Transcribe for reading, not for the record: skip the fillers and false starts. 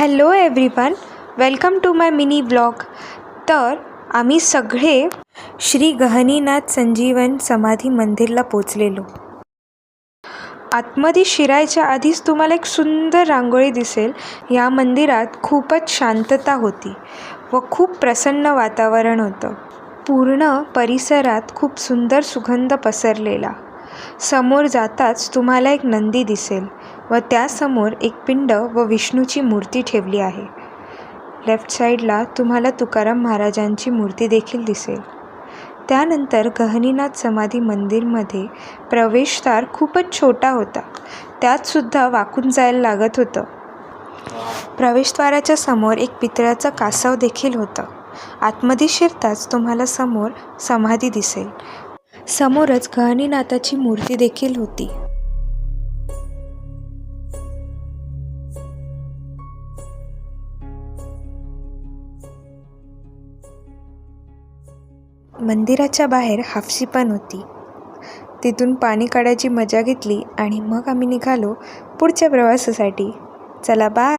Hello everyone, welcome to my mini blog. तर आम्ही सगळे श्री गहनीनाथ संजीवन समाधी मंदिरला पोचलेलो. आतमध्ये शिरायच्या आधीच तुम्हाला एक सुंदर रांगोळी दिसेल. या मंदिरात खूपच शांतता होती व खूप प्रसन्न वातावरण होतं. पूर्ण परिसरात खूप सुंदर सुगंध पसरलेला. समोर जाताच तुम्हाला एक नंदी दिसेल व त्यासमोर एक पिंड व विष्णूची मूर्ती ठेवली आहे. लेफ्ट साईडला तुम्हाला तुकाराम महाराजांची मूर्ती देखील दिसेल. त्यानंतर गहनीनाथ समाधी मंदिरमध्ये प्रवेशद्वार खूपच छोटा होता. त्यातसुद्धा वाकून जायला लागत होतं. प्रवेशद्वाराच्या समोर एक पितळाचं कासव देखील होतं. आतमध्ये शिरताच तुम्हाला समोर समाधी दिसेल. समोरच गहनीनाथाची मूर्ती देखील होती. मंदिराच्या बाहेर हापसी पण होती. तिथून पाणी काढायची मजा घेतली आणि मग आम्ही निघालो पुढच्या प्रवासासाठी. चला बाय.